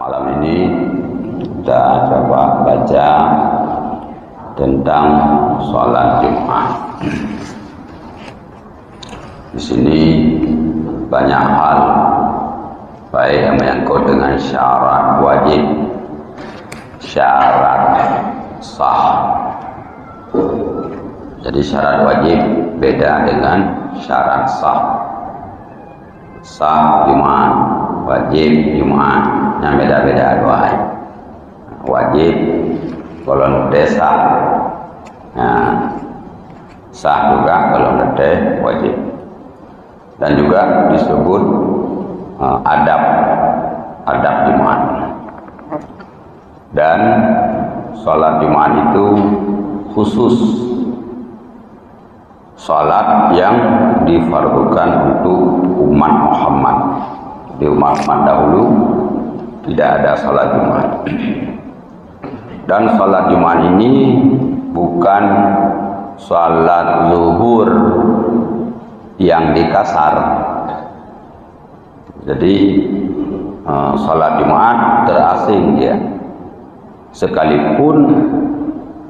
Malam ini kita coba baca tentang sholat Jumat. Di sini banyak hal, baik yang menyangkut dengan syarat wajib, syarat sah. Jadi syarat wajib beda dengan syarat sah. Sah Jumat, wajib Jumat, yang beda-beda doa. Wajib kalau desa, sah juga kalau nete wajib. Dan juga disebut adab Jumat. Dan sholat Jumat itu khusus sholat yang difardukan untuk umat Muhammad. Di umat Muhammad dahulu tidak ada sholat Jumat. Dan sholat Jumat ini bukan sholat zuhur yang dikasar. Jadi sholat Jumat terasing dia. Sekalipun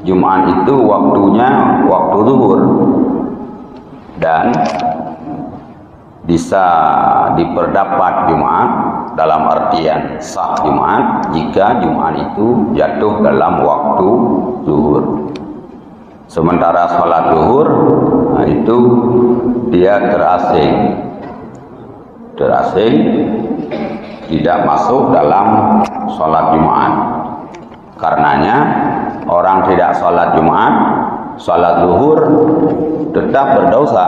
Jumat itu waktunya waktu zuhur dan bisa diperdapat Jumat dalam artian sah Jumat jika Jumat itu jatuh dalam waktu zuhur. Sementara sholat zuhur itu dia terasing tidak masuk dalam sholat Jumat. Karenanya orang tidak sholat Jumat, sholat zuhur tetap berdosa.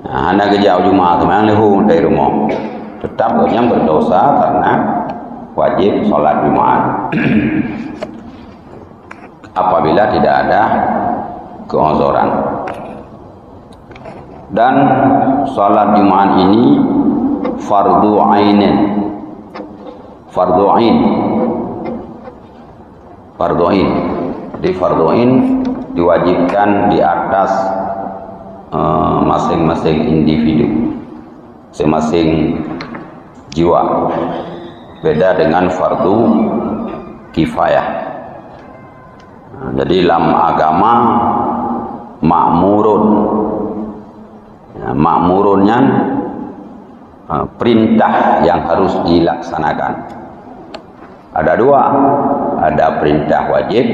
Anda kejauh Jumat memang lehu dari rumah, tetap yang berdosa karena wajib sholat Jumat. Apabila tidak ada keozoran. Dan sholat Jumat ini fardu ainin, fardu ain. Di fardu ain diwajibkan di atas masing-masing individu, masing-masing jiwa. Beda dengan fardu kifayah. Jadi dalam agama makmurun, makmurunnya perintah yang harus dilaksanakan. Ada dua, ada perintah wajib,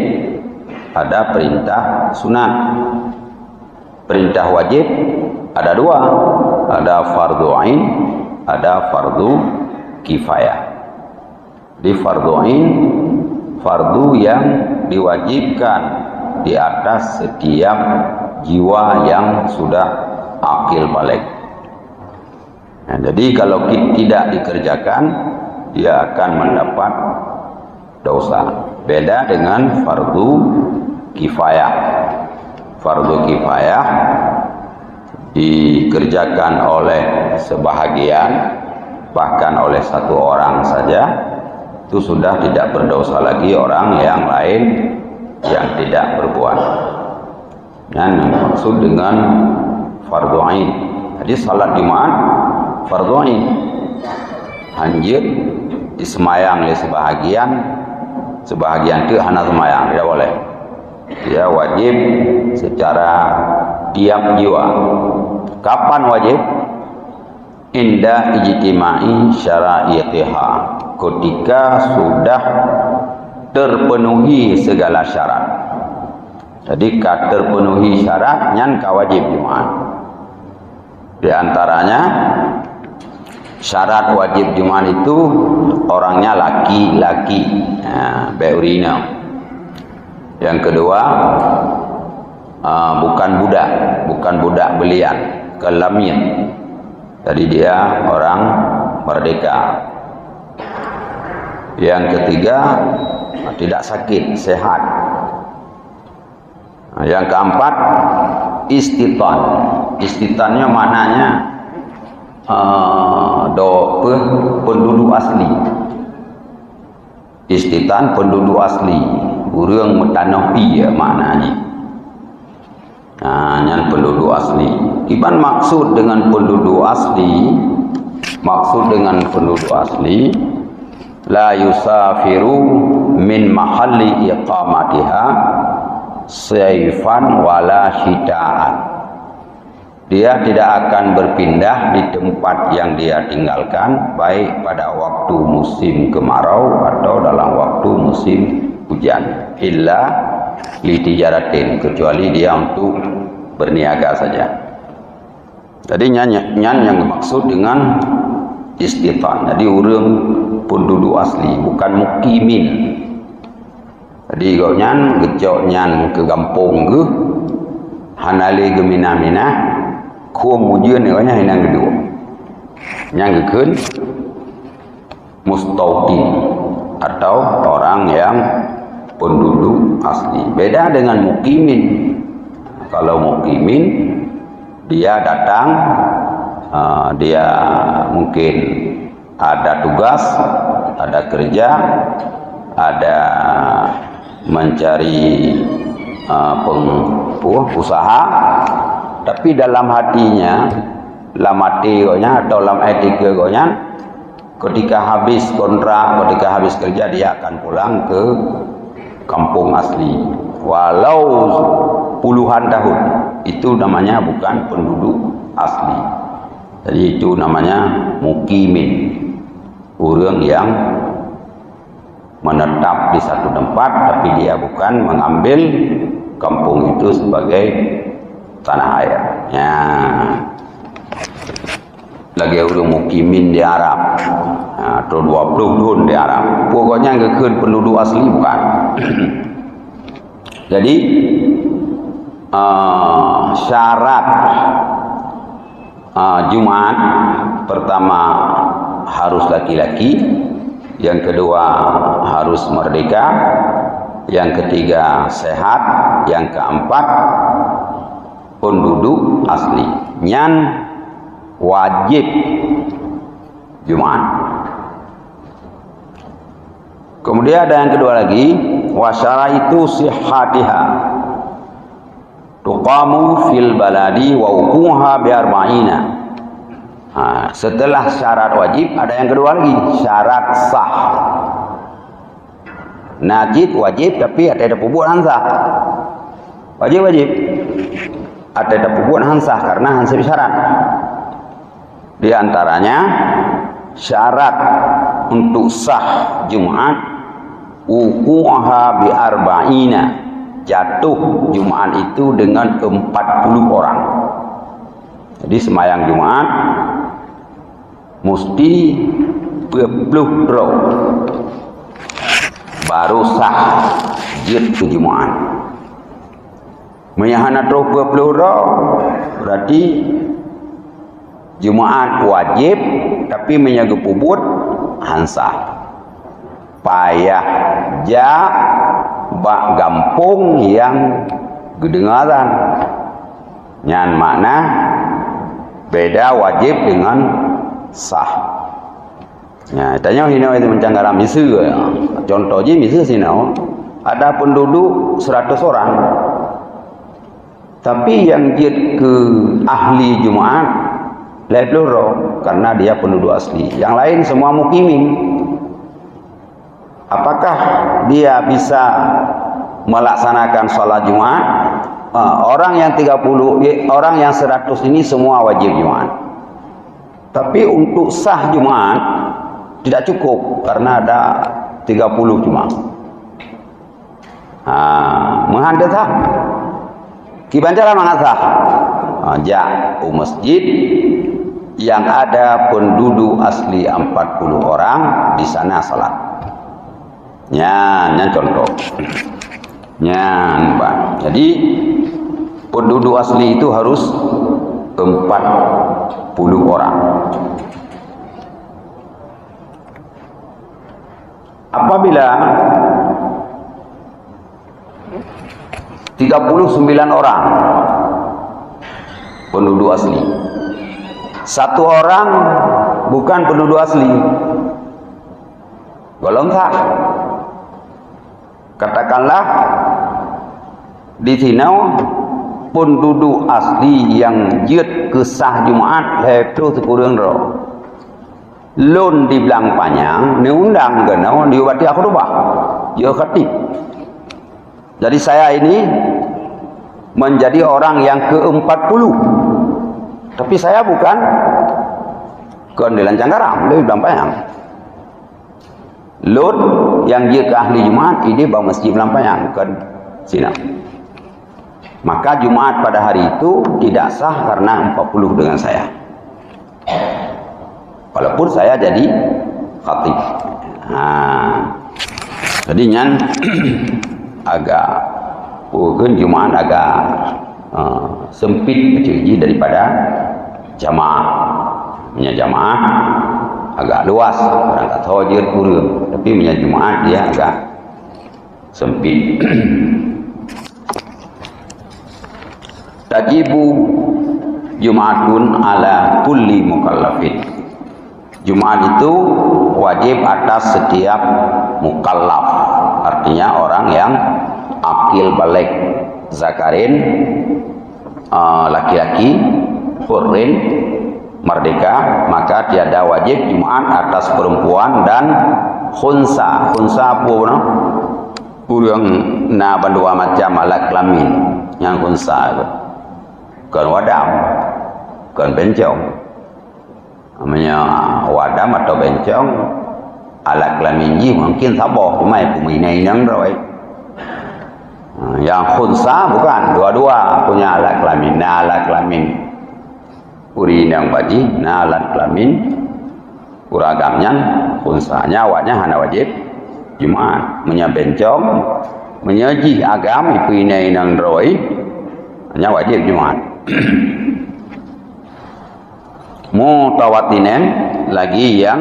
ada perintah sunat. Perintah wajib ada dua, ada fardu ain, ada fardu kifayah. Di fardu ain, fardu yang diwajibkan di atas setiap jiwa yang sudah akil balik. Jadi kalau tidak dikerjakan, dia akan mendapat dosa. Beda dengan fardu kifayah. Fardu kifayah dikerjakan oleh sebahagian, bahkan oleh satu orang saja, itu sudah tidak berdosa lagi orang yang lain yang tidak berbuat. Dan maksud dengan fardu ain. Jadi salat Jumat fardu ain. Anjir disemayang oleh sebahagian itu hanya semayang, tidak boleh. Dia wajib secara tiap jiwa. Kapan wajib? Inda ijtima'i syara'itiha, ketika sudah terpenuhi segala syarat. Jadi terpenuhi syarat nyan wajib Jumat. Di antaranya syarat wajib Jumat itu orangnya laki-laki, beurina. Yang kedua, bukan budak belian, kelamin. Jadi dia orang merdeka. Yang ketiga, tidak sakit, sehat. Yang keempat, istitan. Istitannya maknanya penduduk asli. Istitan penduduk asli, urang metanah iya maknanya. Yang penduduk asli. Iban maksud dengan penduduk asli la yusafiru min mahalli iqamatiha sayfan wala syita'an. Dia tidak akan berpindah di tempat yang dia tinggalkan, baik pada waktu musim kemarau atau dalam waktu musim hujan, illa litijaratin, kecuali dia untuk berniaga saja. Jadi nyan yang dimaksud dengan istitan, jadi orang penduduk asli, bukan mukimin. Jadi kau nyan gejok nyan ke kampung ke hanali ke mina-mina kuam ujian ni kanya yang kedua yang kekun mustautin atau orang yang penduduk asli. Beda dengan mukimin. Kalau mukimin dia datang, dia mungkin ada tugas, ada kerja, ada mencari usaha, tapi dalam hatinya, dalam hati atau dalam etika ketika habis kontrak, ketika habis kerja, dia akan pulang ke kampung asli walau puluhan tahun. Itu namanya bukan penduduk asli. Jadi itu namanya mukimin, orang yang menetap di satu tempat tapi dia bukan mengambil kampung itu sebagai tanah air. Ya. Lagi orang mukimin di Arab, atau 20 tahun di Arab, pokoknya kekun penduduk asli bukan. Jadi syarat Jumat pertama harus laki-laki, yang kedua harus merdeka, yang ketiga sehat, yang keempat penduduk asli. Nyan wajib Jumat. Kemudian ada yang kedua lagi, wasyaraitu sihhatiha tuqamu fil baladi wa uquha bi arba'ina. Setelah syarat wajib ada yang kedua lagi, syarat sah. Najib wajib tapi ada pembuat hansah. Wajib ada pembuat hansah karena hansah syarat. Di antaranya syarat untuk sah Jumat uquha bi arba'ina, jatuh Jumat itu dengan 40 orang. Jadi semayang Jumat mesti 20 roh baru sah jid ke Jumat. Menyahana roh 20 roh berarti Jumat wajib, tapi menyaga pubut hansah. Payah ja bak gampung yang kedengaran. Nyan makna beda wajib dengan sah. Ya, tanya hina itu mencanggaram misu ya. Contoh je misu sinau ada penduduk 100 orang. Tapi yang dia ke ahli Jumat lebih karena dia penduduk asli. Yang lain semua mukimin. Apakah dia bisa melaksanakan sholat Jumat? Orang yang 30, orang yang 100 ini semua wajib Jumat. Tapi untuk sah Jumat tidak cukup karena ada 30 Jumat. Menghandal sah. Kibanjara mana sah? Masjid yang ada penduduk asli 40 orang di sana salat. Nyan contoh. Nyan Pak. Jadi penduduk asli itu harus 40 orang. Apabila 39 orang penduduk asli, satu orang bukan penduduk asli, golong sah. Katakanlah di sini penduduk asli yang jid kesah Jumat itu sekurang roh lun dibilang panjang, diundang ke naon diobati akhrobah. Ya khatib. Jadi saya ini menjadi orang yang ke-40. Tapi saya bukan kondelan Canggaram, dia bilang panjang. Lun yang dia ke ahli Jumaat, ini bawa masjid bilang panjang kan sini. Maka Jumaat pada hari itu tidak sah karena 40 dengan saya. Walaupun saya jadi khatib. Jadi nyan agak bukan Jumaat agak sempit kecil daripada jamaah. Punya jamaah agak luas, orang kata hajir kurang, tapi punya Jumaat dia agak sempit. Tajibu Jumatun ala kulli mukallafin. Jumat itu wajib atas setiap mukallaf, artinya orang yang akil balik, zakarin, laki-laki, hurrin, merdeka, maka tiada wajib Jumat atas perempuan dan khunsa. Khunsa apa no? Urang na bandua macam alat kelamin yang khunsa itu. Kan wadam, kan bencong. Namanya wadam atau bencong alat kelamin ji mungkin saboh cuma pemainai nang roy. Yang khunsa bukan, dua-dua punya alat kelamin. Nah, alat kelamin uri yang baji, nah alat kelamin uragamnya khunsanya awaknya hana wajib Jumaat. Punya bencong menyaji agam ipinai nang roy hanya wajib Jumaat. Mutawatinen lagi yang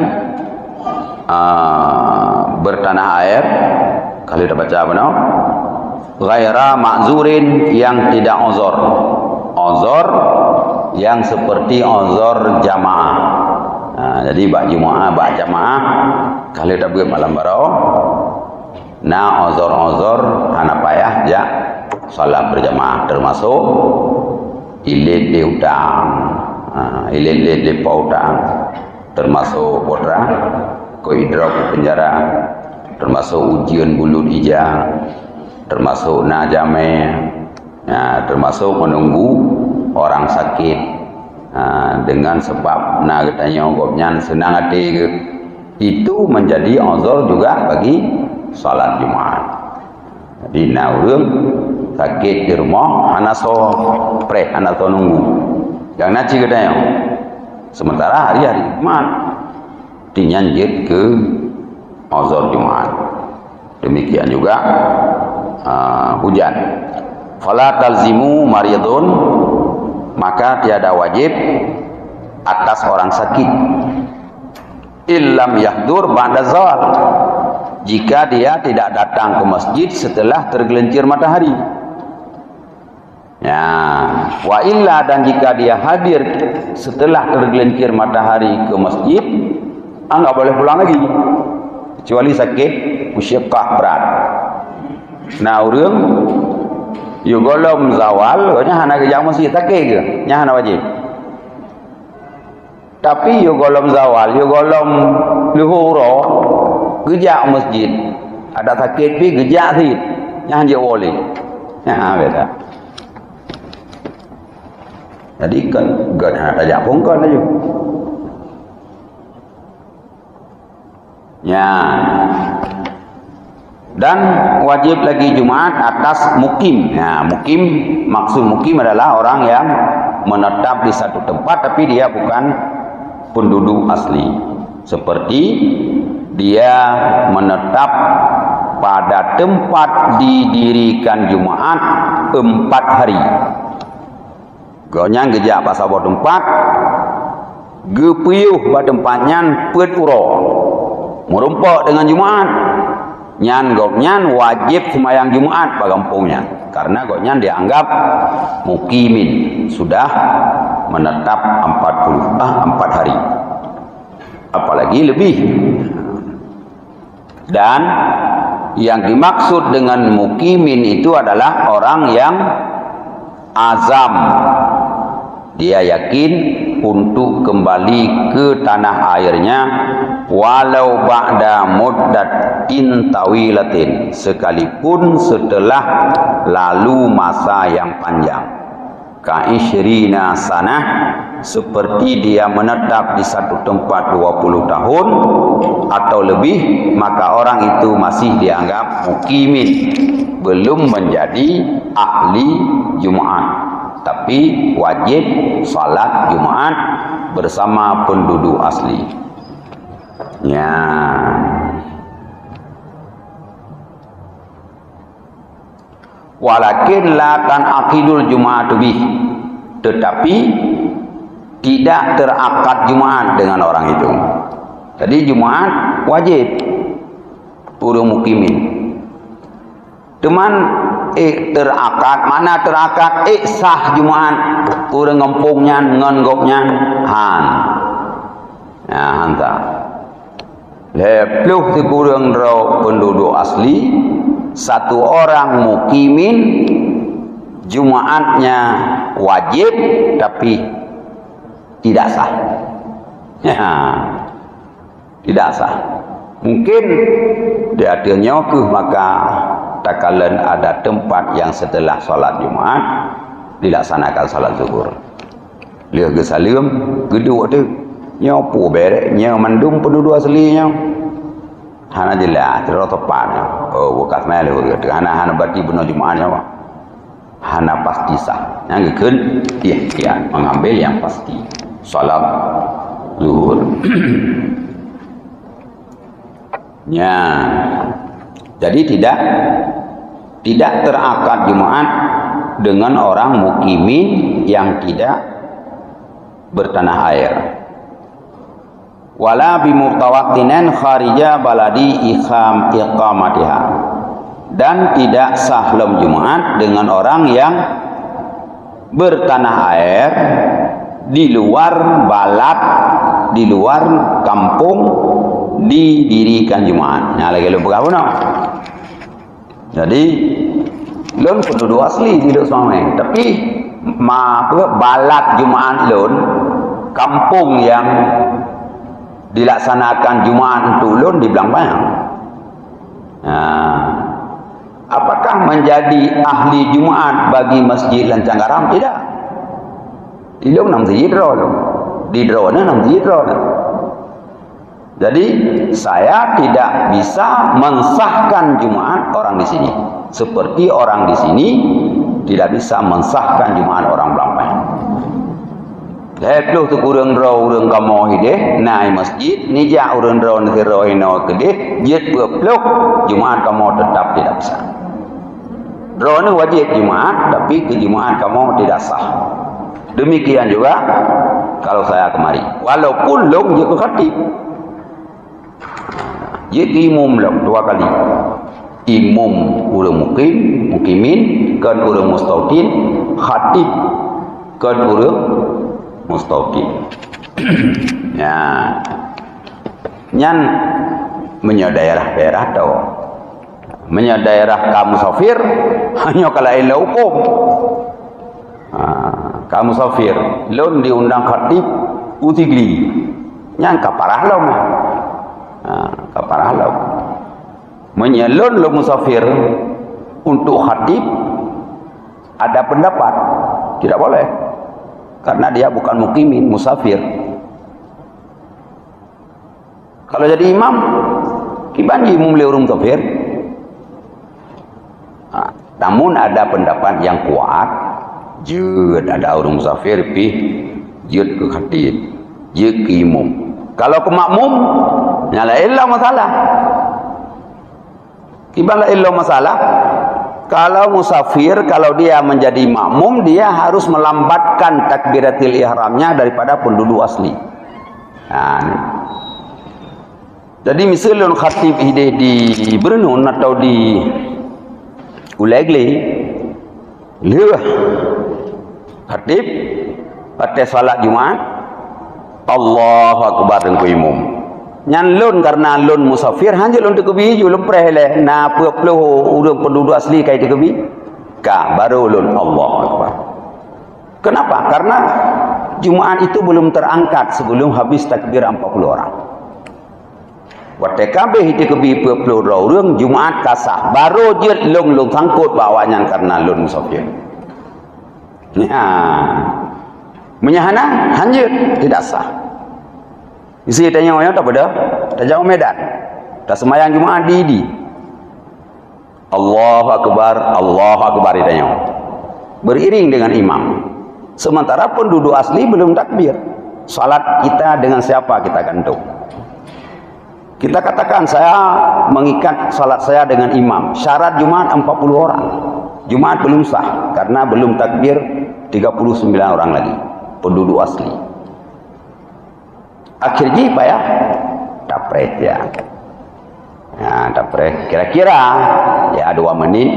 bertanah air, kalau kita baca apa no? Ghaira ma'zurin, yang tidak ozor. Ozor yang seperti ozor jamaah. Jadi bak Jumaah, bak jamaah kalau kita buat malam barau, nah ozor hana payah ya salat berjamaah, termasuk ilit di utang, ilit di pautang, termasuk bodra, koidrok penjara, termasuk ujian bulut ija, termasuk najame, termasuk menunggu orang sakit dengan sebab katanya gopnya senang hati, itu menjadi uzur juga bagi salat Jumat. Jadi urang sakit di rumah anaso pre anaso nunggu yang naci katanya, sementara hari-hari Jumat dinyanjit ke uzur Jumat. Demikian juga hujan. Fala talzimu maridun, maka tiada wajib atas orang sakit. Illam yahdur ba'da zawal, jika dia tidak datang ke masjid setelah tergelincir matahari. Ya, wa illa, dan jika dia hadir setelah tergelincir matahari ke masjid, enggak boleh pulang lagi kecuali sakit musyaqqah berat. Nah, urang yugolom zawal, nya hana ke masjid sakit ke? Nya hana wajib. Tapi yugolom zawal, yugolom luhuro, gejak masjid. Ada sakit pi gejak sih, nya dia boleh. Ya, beda. Jadi kan gak ada japung kan aja. Ya. Dan wajib lagi Jumat atas mukim. Nah, mukim, maksud mukim adalah orang yang menetap di satu tempat tapi dia bukan penduduk asli. Seperti dia menetap pada tempat didirikan Jumat 4 hari. Gonyang gejak pasal buat tempat, gepuyuh pada tempatnya pet uro, merumpak dengan Jumat. Nyan goknyan wajib sembahyang Jumat pada kampungnya, karena goknyan dianggap mukimin, sudah menetap 4 hari, apalagi lebih. Dan yang dimaksud dengan mukimin itu adalah orang yang azam, dia yakin untuk kembali ke tanah airnya walau ba'da muddatin tawilatin, sekalipun setelah lalu masa yang panjang. Ka'ishrina sanah, seperti dia menetap di satu tempat 20 tahun atau lebih, maka orang itu masih dianggap mukimin, belum menjadi ahli Jumat, tapi wajib salat Jumat bersama penduduk asli. Ya. Walakin la tanaqidul Jum'atu bih, tetapi tidak terakad Jumat dengan orang itu. Jadi Jumat wajib urang mukimin. Teman terakad, mana terakad sah Jumat urang ngempungnya ngengoknya han. Nah, hanta. Lepluh ti kurang ro penduduk asli, satu orang mukimin Jumatnya wajib tapi tidak sah. Ya, tidak sah. Mungkin dia nyokuh, maka takalan ada tempat yang setelah salat Jumat dilaksanakan salat zuhur. Lihat ke salim geduk tu nyopo berek nyo mandum penduduk aslinya. Hana jelas terus tepat. Oh bekas melu gitu. Hana berarti benar Jumatnya apa? Hana pasti sah. Yang keun ikhtiar mengambil yang pasti salat zuhur. Ya. Jadi tidak terakad Jumat dengan orang mukimin yang tidak bertanah air. Wala bimurtawaqtinan kharija baladi iqamatiha, dan tidak sah lem Jumat dengan orang yang bertanah air di luar balad, di luar kampung didirikan Jumat. Nah lagi lu berapa no? Jadi lun penduduk asli tidak sama, tapi balad Jumat lun, kampung yang dilaksanakan Jumat untuk lun di Belangbayang. Nah, apakah menjadi ahli Jumat bagi Masjid Lancang Garam? Tidak. Ilung nam zidro lu. Di drone nam zidro. Jadi saya tidak bisa mensahkan Jumat orang di sini. Seperti orang di sini tidak bisa mensahkan Jumat orang Belangbayang. Lepluh tu kurang raw urang kamu hideh naik masjid nijak urang raw negara ino kedeh jid lepluh Jumat kamu tetap tidak sah. Raw ni wajib Jumat tapi ke Jumat kamu tidak sah. Demikian juga kalau saya kemari, walaupun long je ke khatib, jid imum long 2 kali. Imum urang mukimin kan urang mustautin, khatib kan urang mustautin. Ya, nyan menyodaerah-daerah tau, menyodaerah kamu sofir hanya kalau ila hukum. Kamu sofir lun diundang khatib utigli nyan kaparah lom. Kaparah lom menyelun lo musafir untuk khatib ada pendapat tidak boleh, karena dia bukan mukimin, musafir. Kalau jadi imam, kibanji imam urung musafir. Namun ada pendapat yang kuat, jud ada urung musafir pi jud ke khatib, jud ke imam. Kalau ke makmum, nyala ilah masalah. Kibalah ilah masalah. Kalau musafir, kalau dia menjadi makmum, dia harus melambatkan takbiratul ihramnya daripada penduduk asli. Nah, ini. Jadi misalnya khatib ide di Brunei atau di Ulegli, lihat khatib pada salat Jumat, Allahu Akbar dan imam. Nyan lun karena lun musafir hanya lun tekebi ju lempreh le na puluh urang penduduk asli kai tekebi ka baru lun Allahu Akbar. Kenapa? Karena Jumaat itu belum terangkat sebelum habis takbir 40 orang. Waktu kabeh itu kebi 40 orang Jumaat kasah baru je long sangkut bawanya karena lun musafir. Ya. Menyahana hanjut tidak sah. Isi tanya orang tak pada, tak jauh Medan. Tak semayang Jumaat di. Allahu Akbar ditanya. Beriring dengan imam. Sementara penduduk asli belum takbir. Salat kita dengan siapa kita gantung. Kita katakan saya mengikat salat saya dengan imam. Syarat Jumat 40 orang. Jumat belum sah karena belum takbir 39 orang lagi penduduk asli. Akhirnya apa ya? Dapret ya. Nah, dapret kira-kira ya 2 menit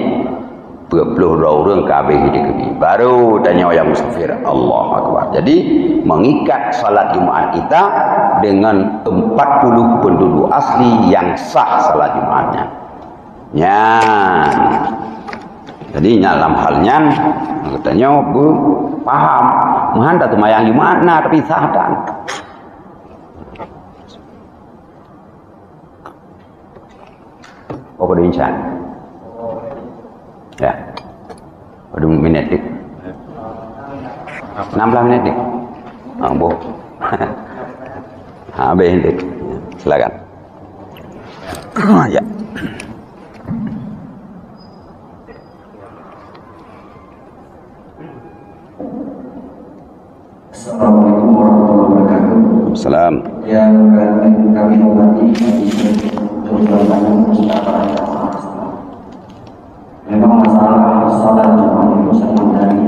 20 orang kabeh hidup baru tanya yang musafir. Allahu Akbar. Jadi mengikat salat Jumat kita dengan 40 penduduk asli yang sah salat Jumatnya. Ya. Jadi dalam halnya katanya bu paham menghantar semayang Jumat nah tapi sah dan. Apa diincan? Ya. Pada minit dik. 16 menit dik. Bu. Habis dik. Silakan. Ya. Assalamualaikum warahmatullahi wabarakatuh. Salam. Yang kami hormati memang masalah salat Jumat itu sangat dari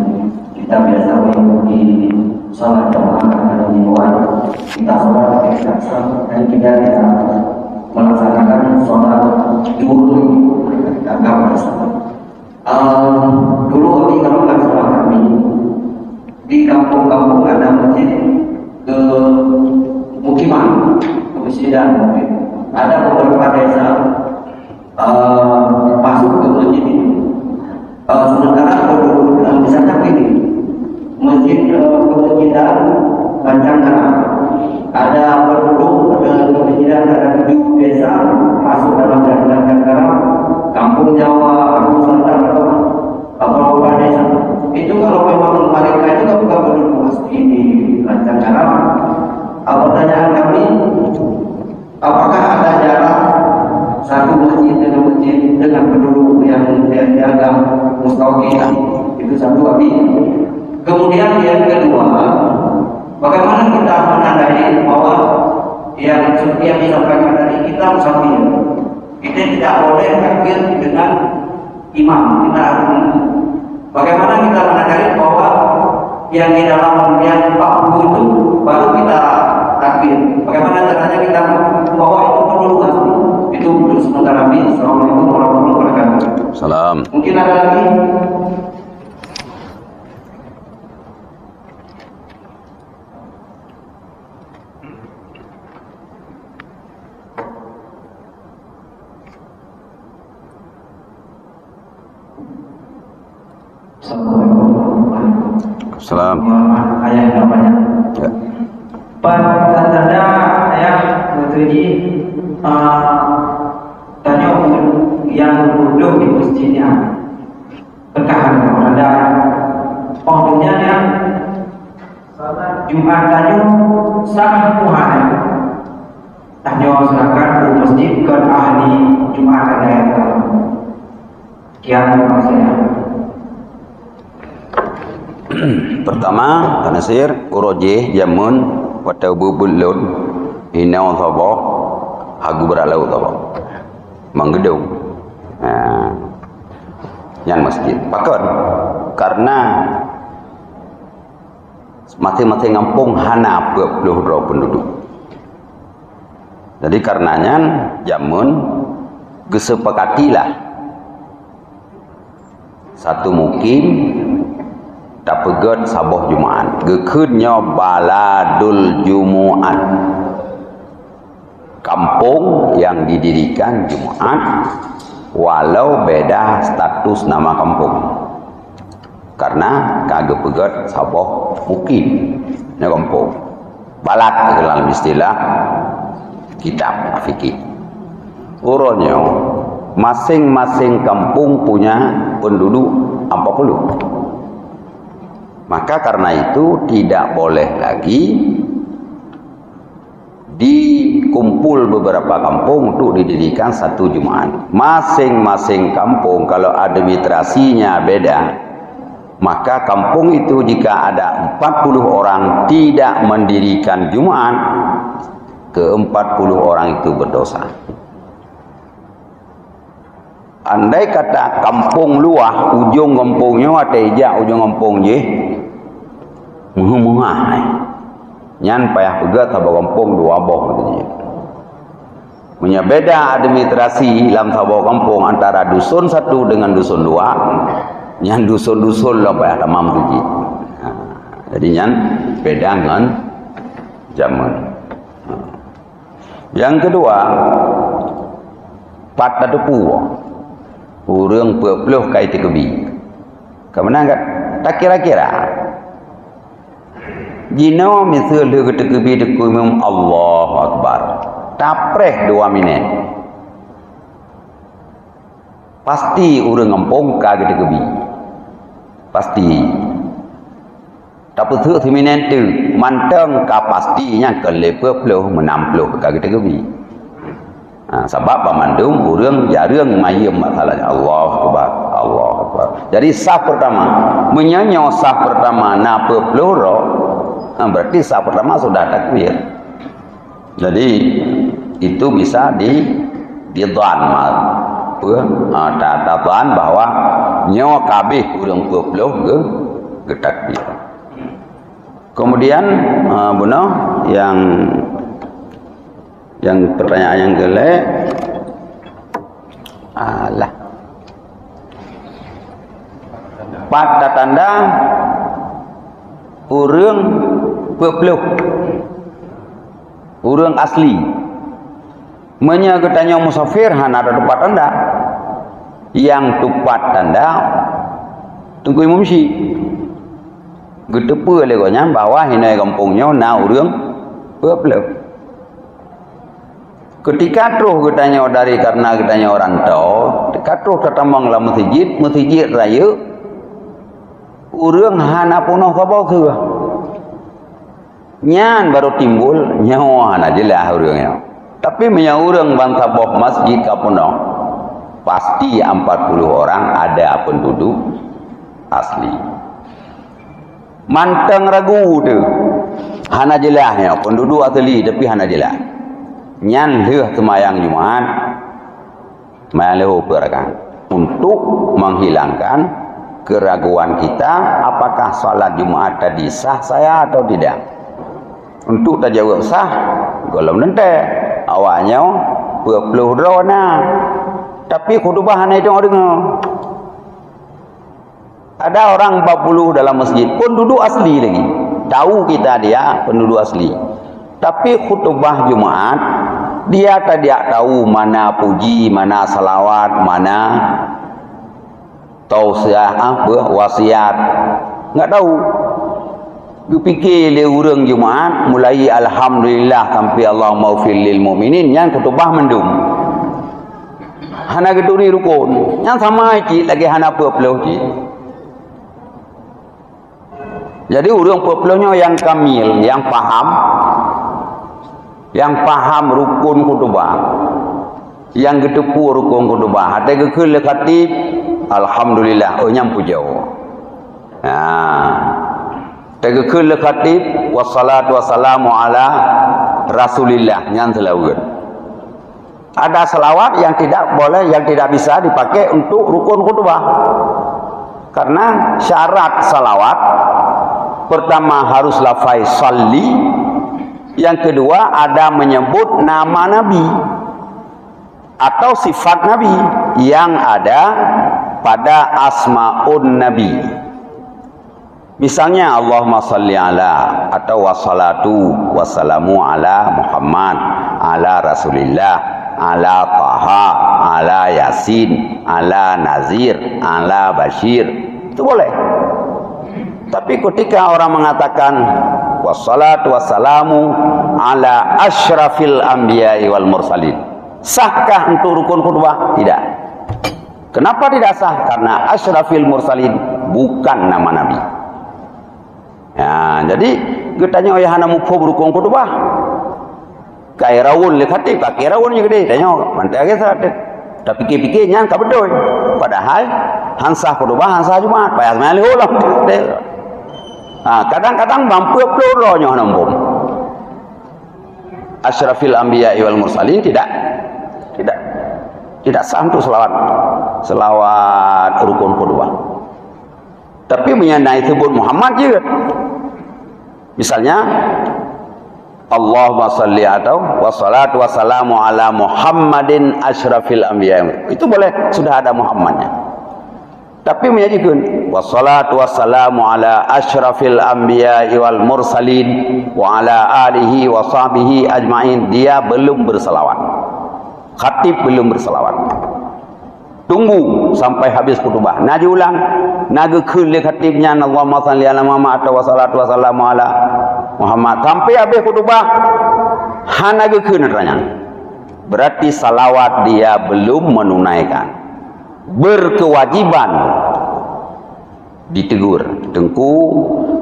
kita biasa mengikuti salat Jumat karena dibuat kita salat dan kita tidak melaksanakan salat dulu kita nggak merasa. Dulu kami kalau salat kami di kampung-kampung ada masjid ke mukiman, ke masjidan mungkin. Ada beberapa desa masuk ke masjid ini. Sementara misalnya begini, masjid kemasjidan Banjarnegara ada penduduk dengan kemasjidan ada 7 desa masuk dalam Banjarnegara, Kampung Jawa, Kampung Selatan atau beberapa desa. Itu kalau memang mereka itu kan bukan penduduk asli di Banjarnegara. Pertanyaan kami, apakah ada jarak satu masjid dengan penduduk yang dianggap mustaqim? Itu satu kami. Kemudian yang kedua, bagaimana kita menandai bahwa yang seperti yang disampaikan tadi kita musafir, kita tidak boleh takbir dengan imam. Kita bagaimana kita menandai bahwa yang di dalam yang 40 itu baru kita takbir. Bagaimana caranya kita bahwa itu penduduk asli? Itu untuk sementara ini. Assalamualaikum warahmatullahi wabarakatuh. Salam. Mungkin ada lagi? Assalamualaikum warahmatullahi wabarakatuh. Salam. Ayah namanya. Ya. Tanda ayah bertuji tanya yang duduk di masjidnya berkahan ada pokoknya yang Jumat tanya sangat Tuhan tanya silakan ke masjid ke ahli Jumat ada yang kian saya. Pertama Nasir uroje jamun watau bubulun inau sabo hagu beralau sabo menggedung yang masjid pakon karena masing-masing kampung hana 20 penduduk. Jadi karenanya jamun gesepakatilah satu mukim dapegat saboh Jumaat gekeunnya baladul Jumu'at, kampung yang didirikan Jumaat walau beda status nama kampung. karena kagak pegat sabah mungkin na kampung balat dalam istilah kitab fikih. Urutnya masing-masing kampung punya penduduk 40. Maka karena itu tidak boleh lagi dikumpul beberapa kampung untuk didirikan satu Jumat. Masing-masing kampung kalau administrasinya beda, maka kampung itu jika ada 40 orang tidak mendirikan Jumat, ke-40 orang itu berdosa. Andai kata kampung luah, ujung kampungnya ada ejak, ujung kampung je muhah-muhah. Nyan payah pegat sabah kampung dua boh katanya. Punya beda administrasi dalam sabah kampung antara dusun satu dengan dusun dua. Nyan dusun-dusun lah payah tamam tuji. Jadi nyan beda dengan zaman. Yang kedua, pat tepu. Urang pepeluh kai tekebi. Kemana enggak? Tak kira-kira. Jino misal dia ketekebi deku Imam Allahu Akbar. Tapreh 2 minit. Pasti urang kampung kagak tekebi. Pasti. Tapi tu minit tu manteng ka pastinya ke lepeuh menampluh kagak tekebi. Sebab pemandung urang jarang mayem masalahnya Allahu Akbar, Allahu Akbar. Jadi sah pertama menyanyi sah pertama na peloro, berarti sah pertama sudah takbir. Jadi itu bisa didhan tatan bahwa nyawa kabeh urang peloro ke takbir. Kemudian benar yang pertanyaan yang gelek pada tanda urang pepeluh urang asli menyagetanya musafir hana ada tempat tanda yang tempat tanda tunggu Imam Syi getepe legonya bahwa hinai kampungnya na urang pepeluh. Ketika terus katanya dari karena katanya orang tahu, ketika terus ketamang lah masjid raya, urang hana punah kabau ke, nyan baru timbul nyawa hana jelah urangnya. Tapi menyurang bangsa boh masjid kapunah, pasti 40 orang ada penduduk asli. Manteng ragu tu, hana jelahnya penduduk asli tapi hana jelah. Nyan leuh semayang Jumat semayang leuh perakan untuk menghilangkan keraguan kita apakah salat Jumat tadi sah saya atau tidak. Untuk tak jawab sah golong nente awalnya 20 rona tapi khutbah itu dengar ada orang 40 dalam masjid penduduk asli lagi tahu kita dia penduduk asli tapi khutbah Jumat dia tidak tahu mana puji, mana salawat, mana tausiah, wasiat, enggak tahu. Dia fikir dia urang Jumat mulai alhamdulillah sampai Allah maufil lil mukminin yang khutbah mendung. Hana geduri rukun, yang sama cik lagi hana pepeluh cik. Jadi urang pepeluhnya yang kamil, yang paham rukun khutbah, yang getepu rukun khutbah, hati kekil khatib alhamdulillah nyampu jauh. Tegekul khatib wassalatu wassalamu ala rasulillah nyan selawat. Ada selawat yang tidak boleh, yang tidak bisa dipakai untuk rukun khutbah. Karena syarat salawat pertama harus lafaz salli. Yang kedua ada menyebut nama Nabi atau sifat Nabi yang ada pada asmaun Nabi. Misalnya Allahumma salli ala atau wassalatu wassalamu ala Muhammad ala Rasulillah ala Taha ala Yasin ala Nazir ala Bashir, itu boleh. Tapi ketika orang mengatakan wassalatu wassalamu ala asyrafil anbiya'i wal mursalin, sahkah untuk rukun khutbah? Tidak. Kenapa tidak sah? Karena asyrafil mursalin bukan nama Nabi. Ya, jadi getanya ayah hana mukho rukun khutbah. Kai rawun le khatib, kaki rawun je gede, tanya mantai age sate. Tapi pikir-pikirnya ka bedoy. Padahal hansah khutbah, hansah Jumat, payah mali ulang. Kadang-kadang mampu peloro nya hana asyrafil anbiya'i wal mursalin tidak sah untuk selawat rukun khutbah. Tapi menyandai sebut Muhammad juga. Misalnya Allahumma shalli atau wassalatu wassalamu ala Muhammadin asyrafil anbiya. Itu boleh, sudah ada Muhammadnya. Tapi menyajikan wassalatu wassalamu ala asyrafil anbiya wal mursalin wa ala alihi wa sahbihi ajmain. Dia belum berselawat. Khatib belum berselawat. Tunggu sampai habis khutbah. Naji ulang, naga khulli khatibnya Allahumma shalli ala Muhammad atau wassalatu wassalamu ala Muhammad. Sampai habis khutbah, naga khulli tanya. Berarti salawat dia belum menunaikan. Berkewajiban ditegur. Tengku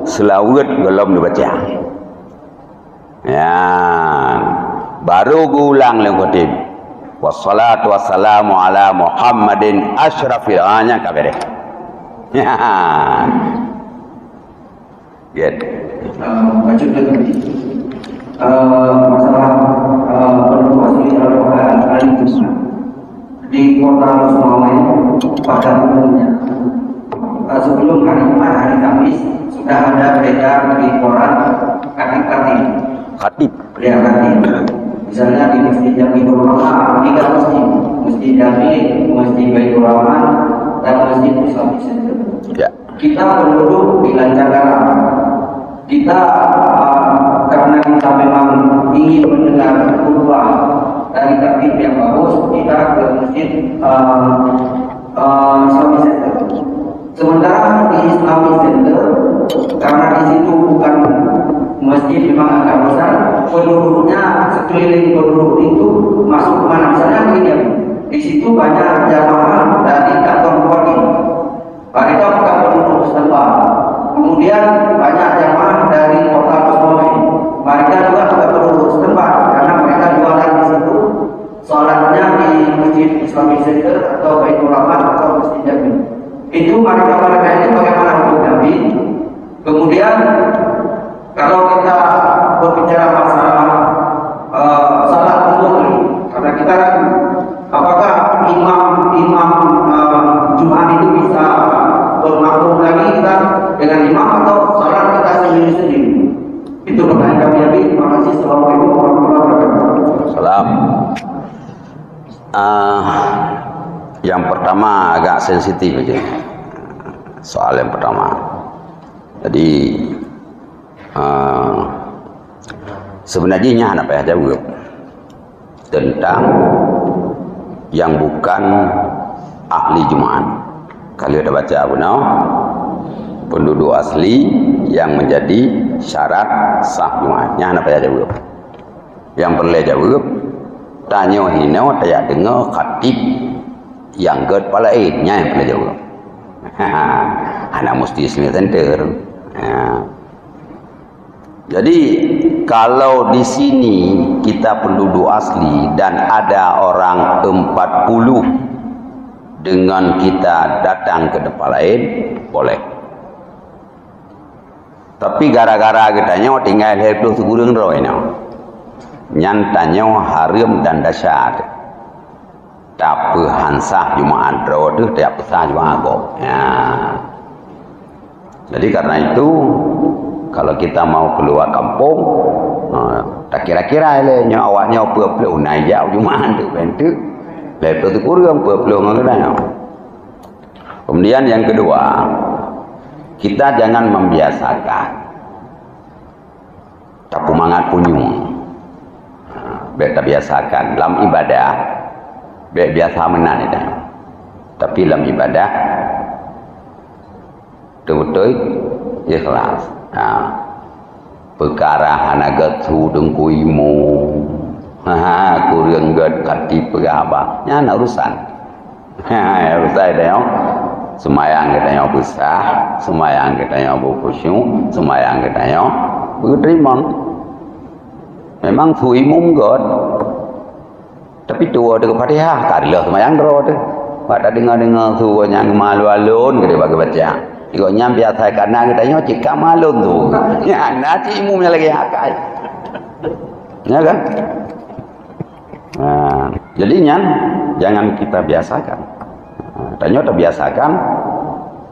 selawat belum dibaca. Ya, baru ulang lagi khatib. Wassalatu wassalamu ala Muhammadin asyrafil anya kabeh. Ya. Get. Baca lagi. Masalah perluasi Al-Quran di kota Sumatera pada umumnya. Sebelum hari Jumat, hari Kamis sudah ada beredar di koran khatib. Ya, khatib. Misalnya di Masjid Jami'ul Ulama, 3 masjid Jami', Masjid Baitul Rahman, dan Masjid Islamic Center. Ya. Kita penduduk di Lancacara. Kita karena kita memang ingin mendengar khutbah dari khatib yang bagus, kita ke Masjid Islamic Center. Sementara di Islamic Center, karena di situ bukan masjid memang agak besar, penduduknya sekeliling penduduk itu masuk kemana? Misalnya begini, di situ banyak jamaah dari kantor bupati, mereka bukan penduduk setempat. Kemudian banyak jamaah dari kota Sumatera, mereka juga bukan penduduk setempat, karena mereka jualan di situ, sholatnya di Masjid Islamic Center atau Baitul Rahman atau Masjid Jami'. Itu mereka ini bagaimana untuk Nabi. Kemudian kalau kita berbicara masalah salat umum, karena kita apakah imam Jumat itu bisa bermakmum lagi kita dengan imam atau salat kita sendiri-sendiri? Itu pertanyaan kami. Terima kasih. Assalamualaikum warahmatullahi wabarakatuh. Salam. Yang pertama agak sensitif aja. Soal yang pertama. Jadi sebenarnya apa ya jawab tentang yang bukan ahli Jumat. Kalau ada baca benar, penduduk asli yang menjadi syarat sah Jumatnya apa ya jawab. Yang perlu jawab tanya hina saya dengar khatib yang ged palainnya yang perlu jawab. Anak mesti Islamic Center. Jadi kalau di sini kita penduduk asli dan ada orang 40 dengan kita datang ke tempat lain, boleh. Tapi gara-gara kitanya tinggal hidup segurung roh ini, nyantanya haram dan dasyat. Tapi hansah Jumat roh tu tiap sah Jumat go. Ya. Jadi karena itu kalau kita mau keluar kampung, tak kira-kira le awaknya apa-apa unai jauh Jumat tu bentu. Lepas tu kurang apa-apa ngene. Kemudian yang kedua, kita jangan membiasakan tak mangat punyung. Beta biasakan dalam ibadah. Biasa menang itu. Tapi dalam ibadah betul-betul ikhlas. Perkara hanagat hudung kuimu kurang gad kati peraba nya urusan urusan dia semayang kita yang besar, semayang kita yang berkhusyuk, semayang kita yang berterima. Memang suimum god, tapi tua dengan Fatihah, karilah semayang dro tu. Pada dengar tu yang malu alun kita bagi baca. Jika nyam biasa karena kita yang cika malun tu, ya nanti imumnya lagi hakai, ya kan? Jadinya jangan kita biasakan. Tanya terbiasakan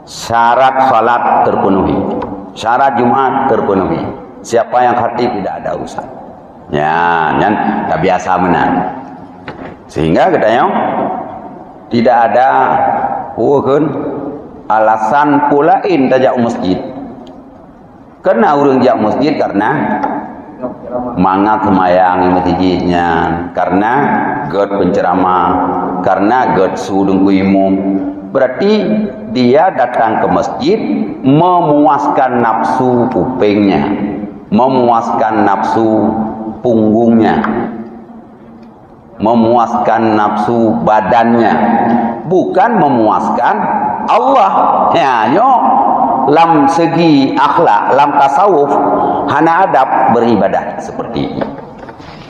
syarat salat terpenuhi, syarat Jumat terpenuhi. Siapa yang khatib tidak ada urusan. Ya, kan terbiasa benar. Sehingga katanya tidak ada alasan pulain tajak masjid. Karena orang jak masjid karena mangat semayang masjidnya, karena god penceramah, karena god sudung kuimum. Berarti dia datang ke masjid memuaskan nafsu kupingnya, memuaskan nafsu punggungnya, memuaskan nafsu badannya, bukan memuaskan Allah. Ya, lam segi akhlak, lam tasawuf, hana adab beribadah seperti ini.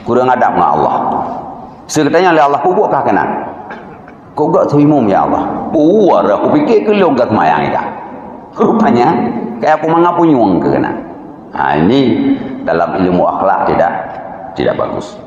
Kurang adab dengan Allah. Sekatanya oleh Allah, kubukkah kena? Kau gak suimum ya Allah. Puar, aku fikir ke lu gak semayang dah. Rupanya, kayak aku mengapu nyuang ke kena. Ini dalam ilmu akhlak tidak bagus.